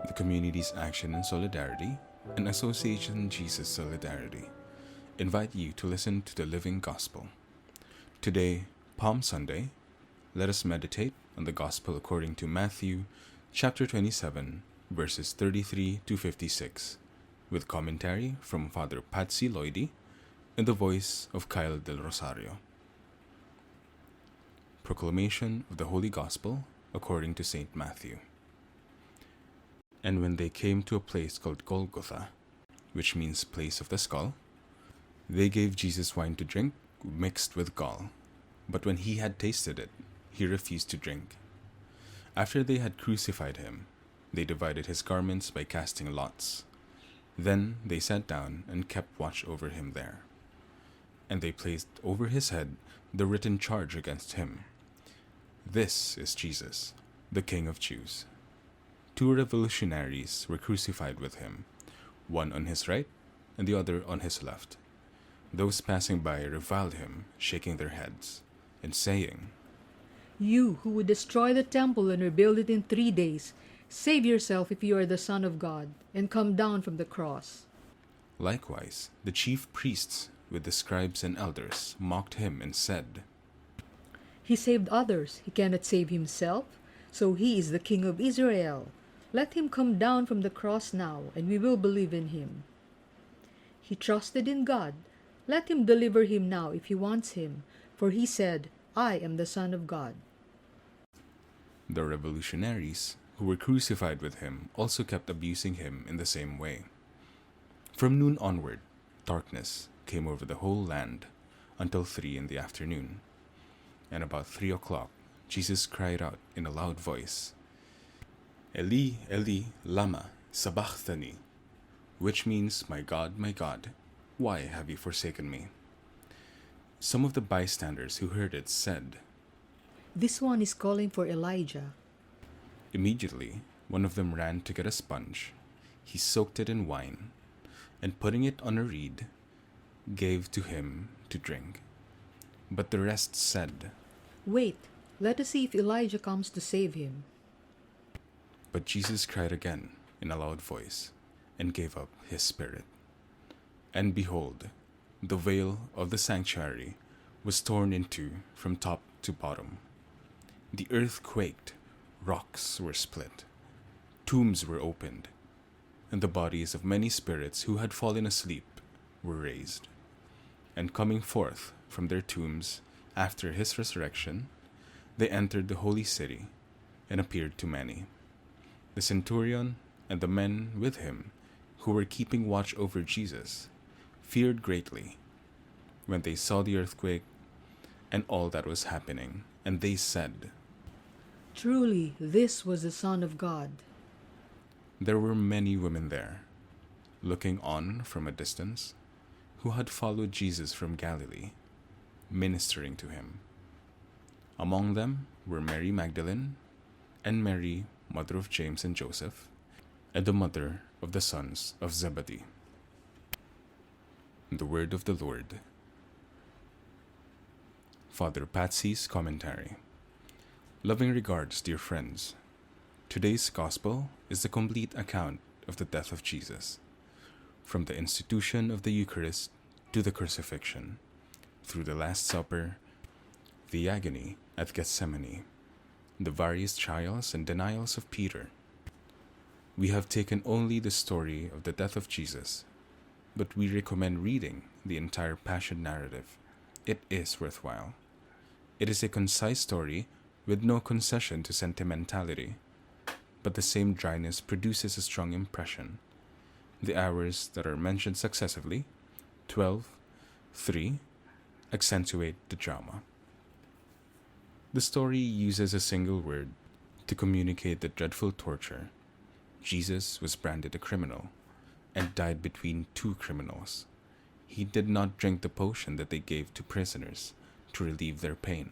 the community's Action in Solidarity, and Association Jesus Solidarity invite you to listen to the Living Gospel. Today, Palm Sunday, let us meditate on the Gospel according to Matthew chapter 27, verses 33 to 56, with commentary from Father Patsy Lloydy and the voice of Kyle Del Rosario. Proclamation of the Holy Gospel according to St. Matthew. And when they came to a place called Golgotha, which means place of the skull, they gave Jesus wine to drink mixed with gall. But when he had tasted it, he refused to drink. After they had crucified him, they divided his garments by casting lots. Then they sat down and kept watch over him there. And they placed over his head the written charge against him: "This is Jesus, the King of Jews." 2 revolutionaries were crucified with him, one on his right and the other on his left. Those passing by reviled him, shaking their heads, and saying, "You who would destroy the temple and rebuild it in 3 days, save yourself if you are the Son of God, and come down from the cross." Likewise, the chief priests with the scribes and elders mocked him and said, "He saved others, he cannot save himself, so he is the King of Israel. Let him come down from the cross now, and we will believe in him. He trusted in God. Let him deliver him now if he wants him, for he said, 'I am the Son of God.'" The revolutionaries who were crucified with him also kept abusing him in the same way. From noon onward, darkness came over the whole land until 3 in the afternoon. And about 3 o'clock, Jesus cried out in a loud voice, "Eli, Eli, lama sabachthani," which means, my God, why have you forsaken me?" Some of the bystanders who heard it said, "This one is calling for Elijah." Immediately, one of them ran to get a sponge. He soaked it in wine, and putting it on a reed, gave to him to drink. But the rest said, "Wait, let us see if Elijah comes to save him." But Jesus cried again in a loud voice, and gave up his spirit. And behold, the veil of the sanctuary was torn in two from top to bottom. The earth quaked, rocks were split, tombs were opened, and the bodies of many spirits who had fallen asleep were raised. And coming forth from their tombs after his resurrection, they entered the holy city and appeared to many. The centurion and the men with him who were keeping watch over Jesus feared greatly when they saw the earthquake and all that was happening, and they said, "Truly, this was the Son of God." There were many women there, looking on from a distance, who had followed Jesus from Galilee, ministering to him. Among them were Mary Magdalene, and Mary, mother of James and Joseph, and the mother of the sons of Zebedee. The Word of the Lord. Father Patsy's Commentary. Loving regards, dear friends. Today's Gospel is the complete account of the death of Jesus, from the institution of the Eucharist to the crucifixion, through the Last Supper, the agony at Gethsemane, the various trials and denials of Peter. We have taken only the story of the death of Jesus, but we recommend reading the entire Passion narrative. It is worthwhile. It is a concise story with no concession to sentimentality, but the same dryness produces a strong impression. The hours that are mentioned successively, 12, 3, accentuate the drama. The story uses a single word to communicate the dreadful torture. Jesus was branded a criminal and died between two criminals. He did not drink the potion that they gave to prisoners to relieve their pain,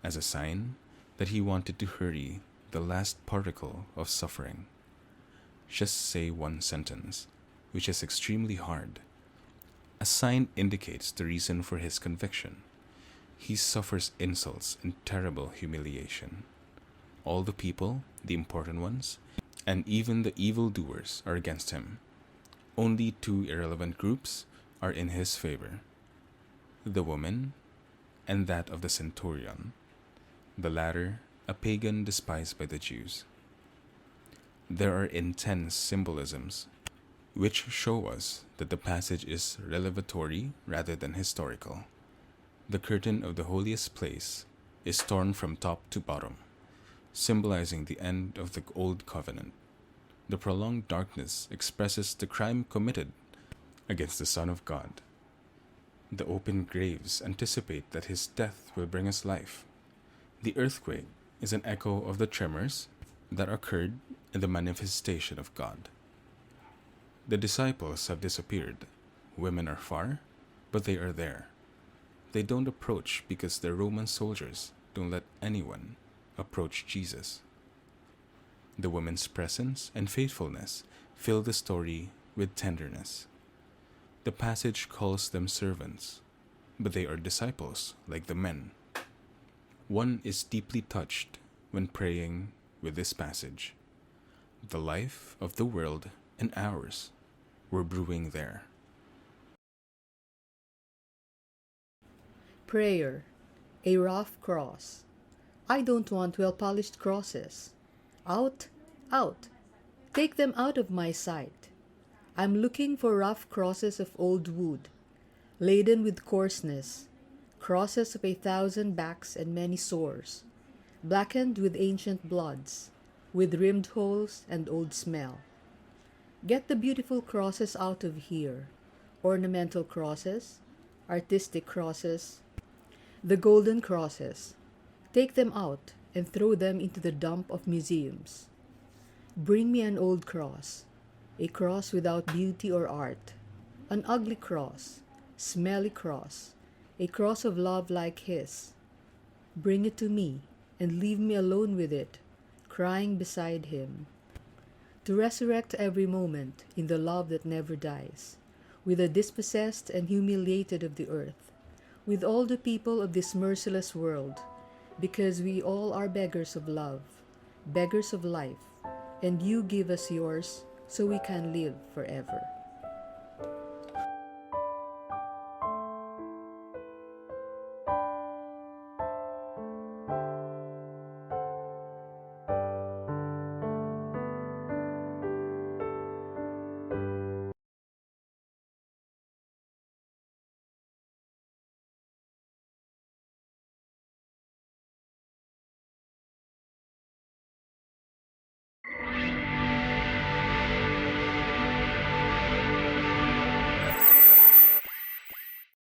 as a sign that he wanted to hurry the last particle of suffering. Just say one sentence, which is extremely hard. A sign indicates the reason for his conviction. He suffers insults and terrible humiliation. All the people, the important ones, and even the evildoers are against him. Only two irrelevant groups are in his favor: the woman and that of the centurion, the latter a pagan despised by the Jews. There are intense symbolisms which show us that the passage is revelatory rather than historical. The curtain of the holiest place is torn from top to bottom, symbolizing the end of the Old Covenant. The prolonged darkness expresses the crime committed against the Son of God. The open graves anticipate that his death will bring us life. The earthquake is an echo of the tremors that occurred in the manifestation of God. The disciples have disappeared. Women are far, but they are there. They don't approach because the Roman soldiers don't let anyone approach Jesus. The woman's presence and faithfulness fill the story with tenderness. The passage calls them servants, but they are disciples like the men. One is deeply touched when praying with this passage. The life of the world and ours were brewing there. Prayer, a rough cross. I don't want well-polished crosses. Out, out. Take them out of my sight. I'm looking for rough crosses of old wood, laden with coarseness, crosses of 1,000 backs and many sores, blackened with ancient bloods, with rimmed holes and old smell. Get the beautiful crosses out of here, ornamental crosses, artistic crosses, the golden crosses. Take them out and throw them into the dump of museums. Bring me an old cross, a cross without beauty or art, an ugly cross, smelly cross, a cross of love like his. Bring it to me and leave me alone with it, crying beside him. To resurrect every moment in the love that never dies, with the dispossessed and humiliated of the earth, with all the people of this merciless world, because we all are beggars of love, beggars of life, and you give us yours so we can live forever.